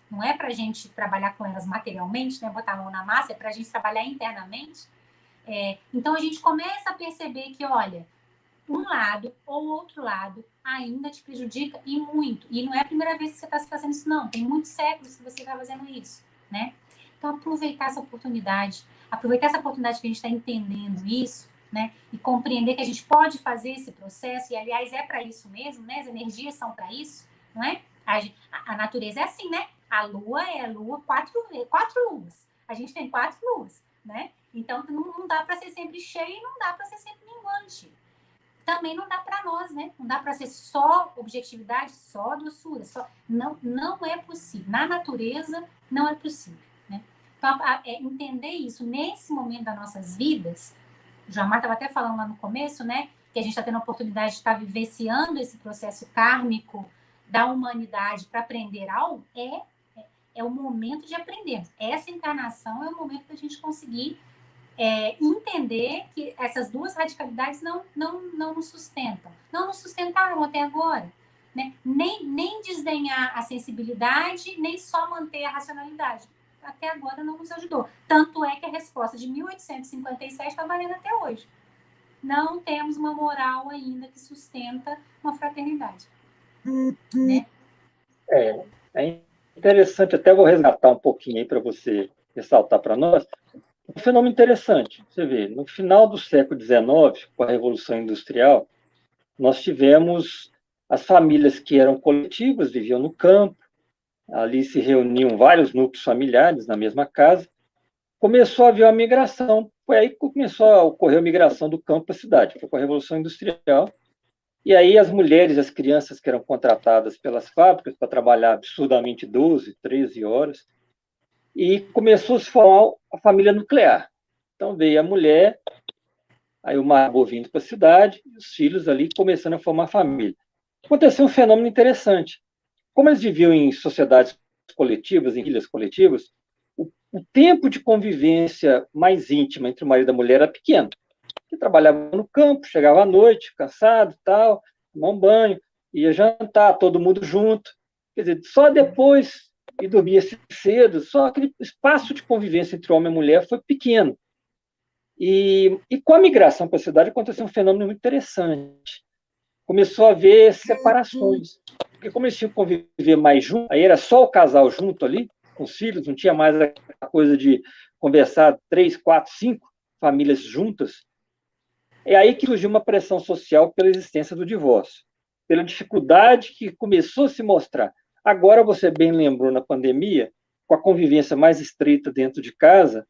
não é para a gente trabalhar com elas materialmente, né? Botar a mão na massa, é para a gente trabalhar internamente. Então, a gente começa a perceber que, olha, um lado ou outro lado ainda te prejudica e muito. E não é a primeira vez que você está fazendo isso, não. Tem muitos séculos que você está fazendo isso, né? Então, aproveitar essa oportunidade que a gente está entendendo isso, né? E compreender que a gente pode fazer esse processo, e, aliás, é para isso mesmo, né? As energias são para isso, não é? A natureza é assim, né? A lua é a lua, quatro luas. A gente tem 4 luas, né? Então, não dá para ser sempre cheio e não dá para ser sempre minguante. Também não dá para nós, né? Não dá para ser só objetividade, só doçura. Não é possível. Na natureza, não é possível. Né? Então, entender isso nesse momento das nossas vidas, o Joamar estava até falando lá no começo, né? Que a gente está tendo a oportunidade de estar vivenciando esse processo kármico da humanidade para aprender algo, é o momento de aprender. Essa encarnação é o momento da gente conseguir entender que essas duas radicalidades não nos sustentam. Não nos sustentaram até agora. Né? Nem desdenhar a sensibilidade, nem só manter a racionalidade. Até agora não nos ajudou. Tanto é que a resposta de 1857 está valendo até hoje. Não temos uma moral ainda que sustenta uma fraternidade. Né? É interessante, até vou resgatar um pouquinho aí para você ressaltar para nós. Um fenômeno interessante, você vê, no final do século XIX, com a Revolução Industrial, nós tivemos as famílias que eram coletivas, viviam no campo, ali se reuniam vários núcleos familiares na mesma casa, começou a haver uma migração, foi aí que começou a ocorrer a migração do campo para a cidade, foi com a Revolução Industrial, e aí as mulheres, as crianças que eram contratadas pelas fábricas para trabalhar absurdamente 12, 13 horas, e começou a se formar a família nuclear. Então veio a mulher, aí o marido vindo para a cidade, e os filhos ali começando a formar família. Aconteceu um fenômeno interessante. Como eles viviam em sociedades coletivas, em ilhas coletivas, o tempo de convivência mais íntima entre o marido e a mulher era pequeno. Ele trabalhava no campo, chegava à noite, cansado, tal, tomar um banho, ia jantar, todo mundo junto. Quer dizer, só depois e dormia cedo, só aquele espaço de convivência entre homem e mulher foi pequeno. E com a migração para a cidade aconteceu um fenômeno muito interessante. Começou a haver separações, porque como eles tinham que conviver mais juntos, aí era só o casal junto ali, com os filhos, não tinha mais a coisa de conversar 3, 4, 5 famílias juntas. É aí que surgiu uma pressão social pela existência do divórcio, pela dificuldade que começou a se mostrar. Agora, você bem lembrou, na pandemia, com a convivência mais estreita dentro de casa,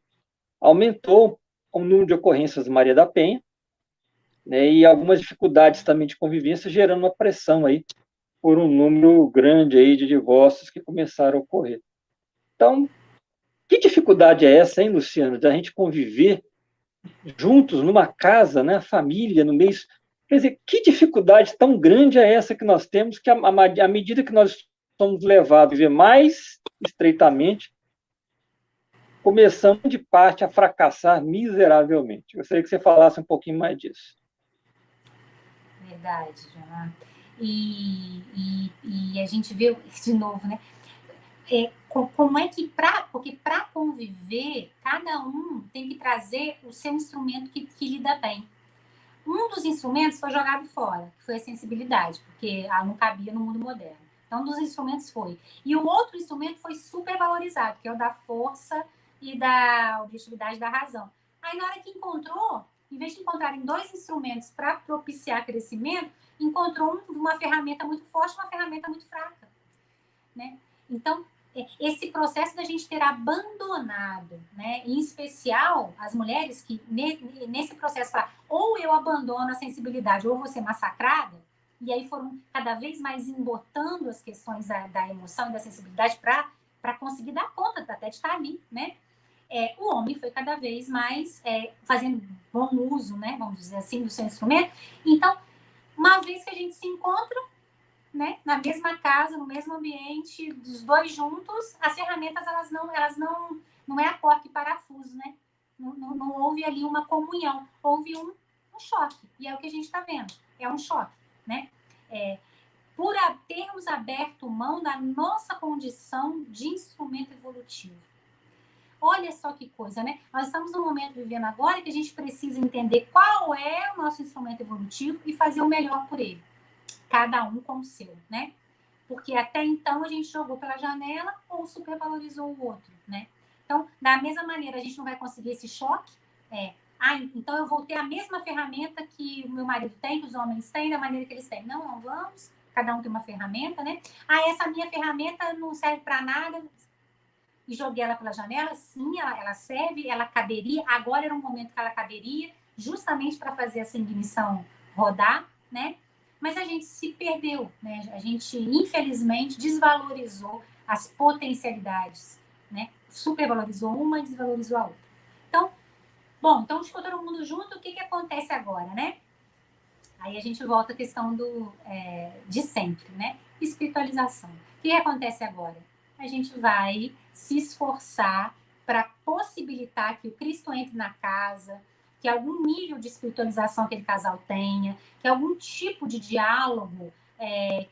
aumentou o número de ocorrências Maria da Penha, né, e algumas dificuldades também de convivência, gerando uma pressão aí por um número grande aí de divórcios que começaram a ocorrer. Então, que dificuldade é essa, hein, Luciano, da gente conviver juntos numa casa, né, família, no meio... Quer dizer, que dificuldade tão grande é essa que nós temos, que à medida que nós somos levados a viver mais estreitamente, começamos de parte a fracassar miseravelmente. Gostaria que você falasse um pouquinho mais disso. Verdade, Joana. E a gente vê, de novo, né? como é que, porque para conviver, cada um tem que trazer o seu instrumento que lida bem. Um dos instrumentos foi jogado fora, que foi a sensibilidade, porque ela não cabia no mundo moderno. Então, um dos instrumentos foi. E o outro instrumento foi super valorizado, que é o da força e da objetividade da razão. Aí, na hora que encontrou, em vez de encontrarem dois instrumentos para propiciar crescimento, encontrou uma ferramenta muito forte e uma ferramenta muito fraca, né? Então, esse processo da gente ter abandonado, né? Em especial as mulheres que nesse processo ou eu abandono a sensibilidade ou vou ser massacrada, e aí foram cada vez mais embotando as questões da emoção e da sensibilidade para conseguir dar conta até de estar ali, né? O homem foi cada vez mais fazendo bom uso, né? Vamos dizer assim, do seu instrumento. Então, uma vez que a gente se encontra, né, na mesma casa, no mesmo ambiente, dos dois juntos, as ferramentas elas não é a porca e parafuso, né? Não houve ali uma comunhão, houve um choque, e é o que a gente está vendo, é um choque, né? Por termos aberto mão da nossa condição de instrumento evolutivo. Olha só que coisa, né? Nós estamos num momento vivendo agora que a gente precisa entender qual é o nosso instrumento evolutivo e fazer o melhor por ele. Cada um com o seu, né? Porque até então a gente jogou pela janela ou supervalorizou o outro, né? Então, da mesma maneira, a gente não vai conseguir esse choque. Então eu vou ter a mesma ferramenta que o meu marido tem, que os homens têm, da maneira que eles têm. Não vamos. Cada um tem uma ferramenta, né? Essa minha ferramenta não serve para nada. E joguei ela pela janela. Sim, ela serve, ela caberia. Agora era um momento que ela caberia, justamente para fazer essa ignição rodar, né? Mas a gente se perdeu, né? A gente, infelizmente, desvalorizou as potencialidades, né? Supervalorizou uma e desvalorizou a outra. Então ficou todo mundo junto, o que acontece agora, né? Aí a gente volta à questão de sempre, né? Espiritualização. O que acontece agora? A gente vai se esforçar para possibilitar que o Cristo entre na casa, que algum nível de espiritualização aquele casal tenha, que algum tipo de diálogo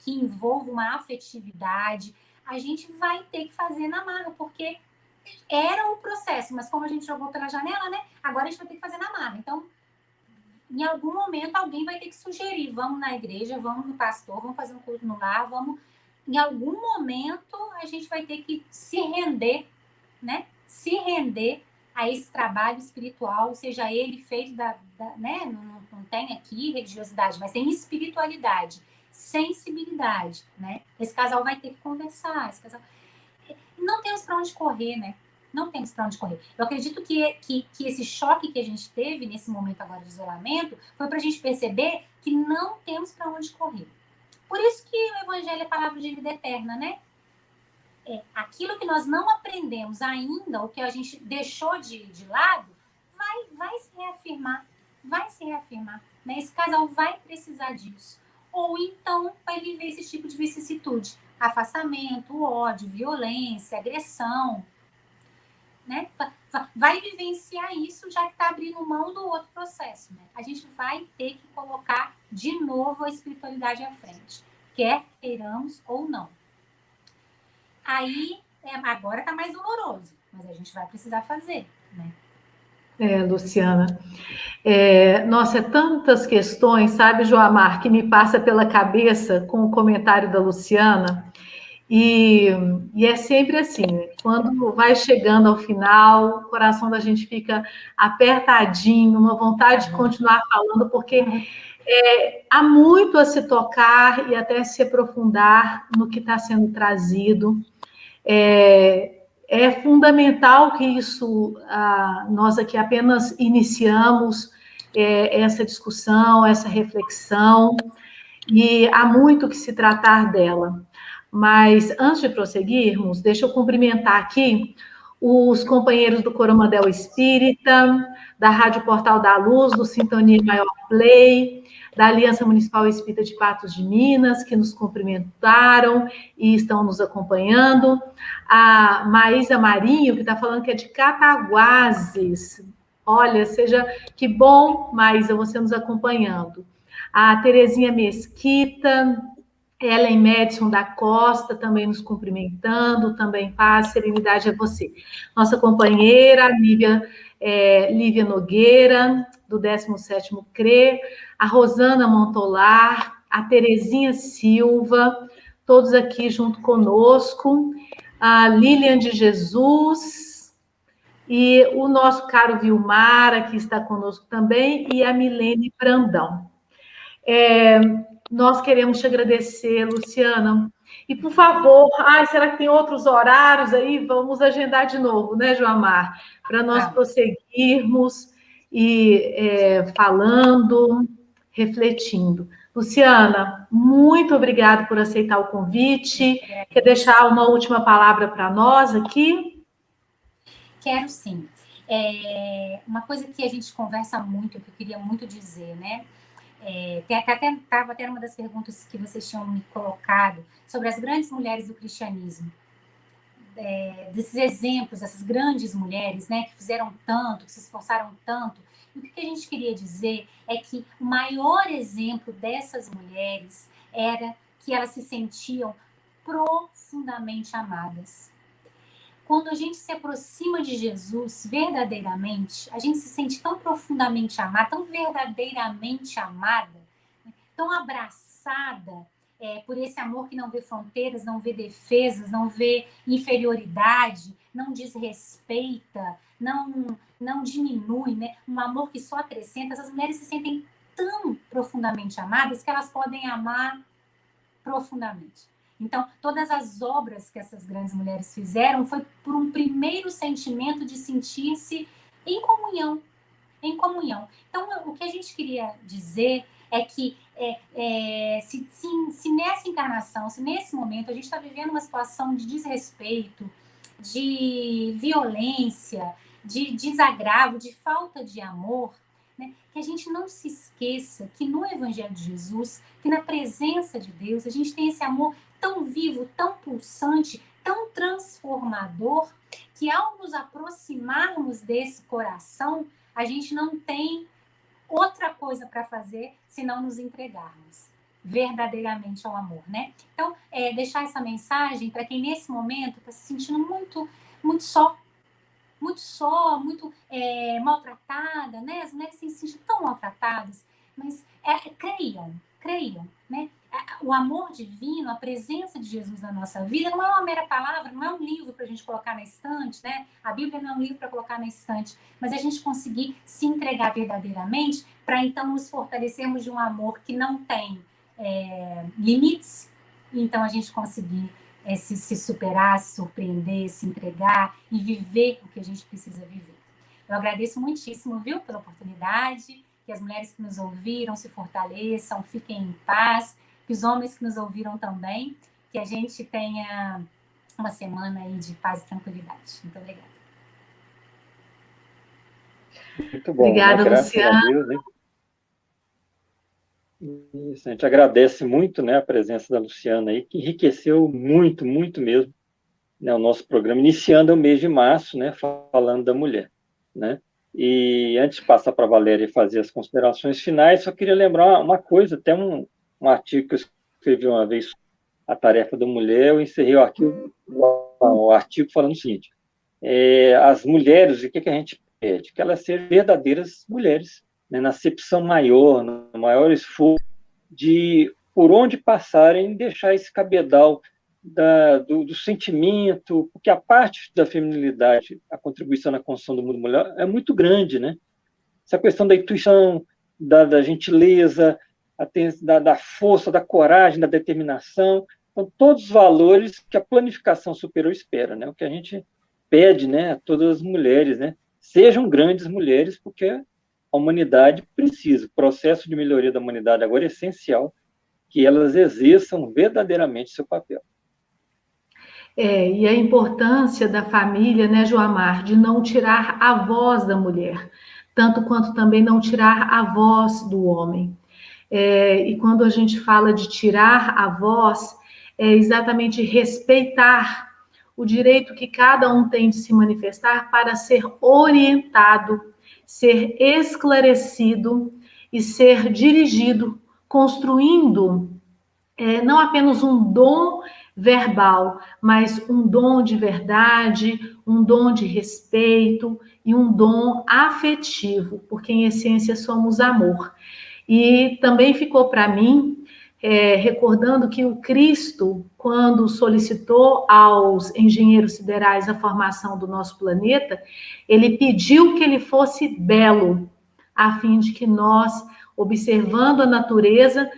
que envolva uma afetividade, a gente vai ter que fazer na marra, porque era o processo, mas como a gente jogou pela janela, né? Agora a gente vai ter que fazer na marra. Então, em algum momento, alguém vai ter que sugerir, vamos na igreja, vamos no pastor, vamos fazer um culto no lar, vamos... Em algum momento, a gente vai ter que se render, né? Se render a esse trabalho espiritual, seja ele feito né? Não tem aqui religiosidade, mas tem espiritualidade, sensibilidade, né? Esse casal vai ter que conversar, não temos para onde correr, né? Não temos para onde correr. Eu acredito que esse choque que a gente teve nesse momento agora de isolamento foi para a gente perceber que não temos para onde correr. Por isso que o Evangelho é palavra de vida eterna, né? Aquilo que nós não aprendemos ainda, ou que a gente deixou de lado, vai se reafirmar. Vai se reafirmar. Né? Esse casal vai precisar disso. Ou então vai viver esse tipo de vicissitude. Afastamento, ódio, violência, agressão. Né? Vai vivenciar isso, já que está abrindo mão do outro processo. Né? A gente vai ter que colocar de novo a espiritualidade à frente, quer queiramos ou não. Aí, agora está mais doloroso, mas a gente vai precisar fazer, né? Luciana. Nossa, tantas questões, sabe, Joamar, que me passa pela cabeça com o comentário da Luciana. E é sempre assim, quando vai chegando ao final, o coração da gente fica apertadinho, uma vontade de continuar falando, porque há muito a se tocar e até se aprofundar no que está sendo trazido. É fundamental que isso, nós aqui apenas iniciamos essa discussão, essa reflexão, e há muito que se tratar dela. Mas, antes de prosseguirmos, deixa eu cumprimentar aqui os companheiros do Coromandel Espírita, da Rádio Portal da Luz, do Sintonia Maior Play, da Aliança Municipal Espírita de Patos de Minas, que nos cumprimentaram e estão nos acompanhando. A Maísa Marinho, que está falando que é de Cataguases. Olha, que bom, Maísa, você nos acompanhando. A Terezinha Mesquita, Ellen Madison da Costa também nos cumprimentando, também paz, serenidade a você. Nossa companheira, Lívia Nogueira, do 17º CRE, a Rosana Montolar, a Terezinha Silva, todos aqui junto conosco, a Lilian de Jesus, e o nosso caro Vilmar, aqui está conosco também, e a Milene Brandão. Nós queremos te agradecer, Luciana. E, por favor, será que tem outros horários aí? Vamos agendar de novo, né, Joamar? Para nós prosseguirmos e falando, refletindo. Luciana, muito obrigada por aceitar o convite. Quer deixar uma última palavra para nós aqui? Quero sim. Uma coisa que a gente conversa muito, que eu queria muito dizer, né? Estava até uma das perguntas que vocês tinham me colocado sobre as grandes mulheres do cristianismo, desses exemplos, essas grandes mulheres, né, que fizeram tanto, que se esforçaram tanto. E o que a gente queria dizer é que o maior exemplo dessas mulheres era que elas se sentiam profundamente amadas. Quando a gente se aproxima de Jesus verdadeiramente, a gente se sente tão profundamente amada, tão verdadeiramente amada, tão abraçada por esse amor que não vê fronteiras, não vê defesas, não vê inferioridade, não desrespeita, não diminui, né? Um amor que só acrescenta. Essas mulheres se sentem tão profundamente amadas que elas podem amar profundamente. Então, todas as obras que essas grandes mulheres fizeram foi por um primeiro sentimento de sentir-se em comunhão. Em comunhão. Então, o que a gente queria dizer é que se nessa encarnação, se nesse momento a gente está vivendo uma situação de desrespeito, de violência, de desagravo, de falta de amor, né, que a gente não se esqueça que no Evangelho de Jesus, que na presença de Deus, a gente tem esse amor tão vivo, tão pulsante, tão transformador, que ao nos aproximarmos desse coração, a gente não tem outra coisa para fazer senão nos entregarmos verdadeiramente ao amor, né? Então, deixar essa mensagem para quem nesse momento está se sentindo muito maltratada, né? As mulheres se sentem tão maltratadas, mas creiam, né? O amor divino, a presença de Jesus na nossa vida não é uma mera palavra, não é um livro para a gente colocar na estante, né? A Bíblia não é um livro para colocar na estante, mas a gente conseguir se entregar verdadeiramente para então nos fortalecermos de um amor que não tem limites, e então a gente conseguir se superar, se surpreender, se entregar e viver o que a gente precisa viver. Eu agradeço muitíssimo, viu, pela oportunidade, que as mulheres que nos ouviram se fortaleçam, fiquem em paz, que os homens que nos ouviram também, que a gente tenha uma semana aí de paz e tranquilidade. Muito obrigada. Muito bom, obrigada, né? Graças Luciana. a Deus, né? Isso, a gente agradece muito, né, a presença da Luciana aí, que enriqueceu muito, muito mesmo, né, o nosso programa, iniciando o mês de março, né, falando da mulher, né? E antes de passar para a Valéria fazer as considerações finais, só queria lembrar uma coisa, até um artigo que eu escrevi uma vez, A Tarefa da Mulher, eu encerrei o artigo falando o seguinte: as mulheres, o que a gente pede? Que elas sejam verdadeiras mulheres, né, na acepção maior, no maior esforço de, por onde passarem, deixar esse cabedal do sentimento, porque a parte da feminilidade, a contribuição na construção do mundo mulher é muito grande, né? Essa questão da intuição, da gentileza, da força, da coragem, da determinação, são todos os valores que a planificação superior espera, né? O que a gente pede, né, a todas as mulheres, né? Sejam grandes mulheres, porque a humanidade precisa. O processo de melhoria da humanidade agora é essencial que elas exerçam verdadeiramente seu papel. E a importância da família, né, Joamar, de não tirar a voz da mulher, tanto quanto também não tirar a voz do homem. E quando a gente fala de tirar a voz, é exatamente respeitar o direito que cada um tem de se manifestar para ser orientado, ser esclarecido e ser dirigido, construindo não apenas um dom verbal, mas um dom de verdade, um dom de respeito e um dom afetivo, porque em essência somos amor. E também ficou para mim, recordando que o Cristo, quando solicitou aos engenheiros siderais a formação do nosso planeta, ele pediu que ele fosse belo, a fim de que nós, observando a natureza,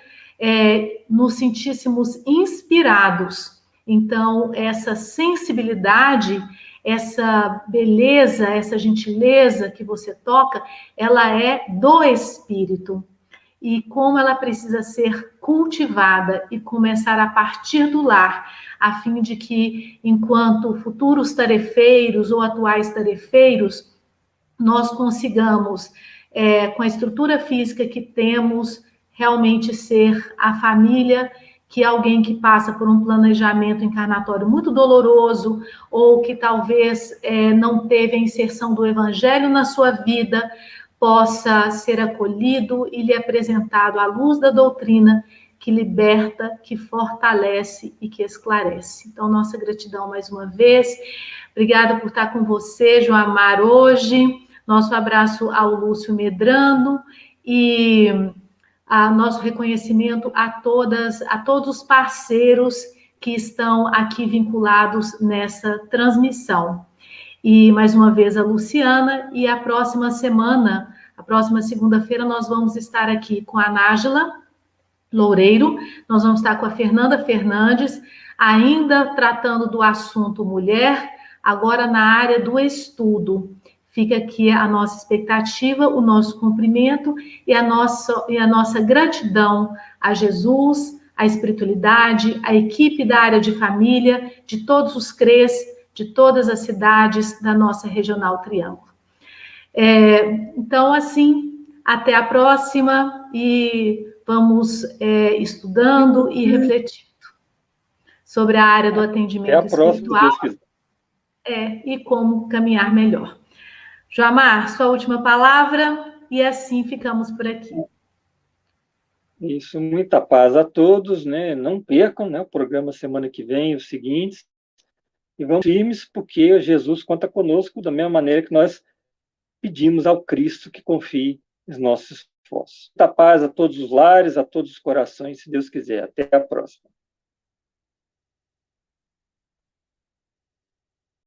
nos sentíssemos inspirados. Então, essa sensibilidade, essa beleza, essa gentileza que você toca, ela é do espírito. E como ela precisa ser cultivada e começar a partir do lar, a fim de que, enquanto futuros tarefeiros ou atuais tarefeiros, nós consigamos, com a estrutura física que temos, realmente ser a família que alguém que passa por um planejamento encarnatório muito doloroso, ou que talvez não teve a inserção do evangelho na sua vida, possa ser acolhido e lhe apresentado à luz da doutrina que liberta, que fortalece e que esclarece. Então, nossa gratidão mais uma vez. Obrigada por estar com você, Joamar, hoje. Nosso abraço ao Lúcio Medrano e nosso reconhecimento a todos os parceiros que estão aqui vinculados nessa transmissão. E, mais uma vez, a Luciana, e a próxima semana, a próxima segunda-feira, nós vamos estar aqui com a Nájila Loureiro, nós vamos estar com a Fernanda Fernandes, ainda tratando do assunto mulher, agora na área do estudo. Fica aqui a nossa expectativa, o nosso cumprimento e a nossa gratidão a Jesus, à espiritualidade, à equipe da área de família, de todos os CREs, de todas as cidades da nossa Regional Triângulo. Então, assim, até a próxima e vamos estudando e refletindo sobre a área do atendimento espiritual e como caminhar melhor. Joamar, sua última palavra e assim ficamos por aqui. Isso, muita paz a todos, né? Não percam, né, o programa semana que vem, os seguintes. E vamos firmes, porque Jesus conta conosco da mesma maneira que nós pedimos ao Cristo que confie nos nossos esforços. Muita paz a todos os lares, a todos os corações, se Deus quiser. Até a próxima.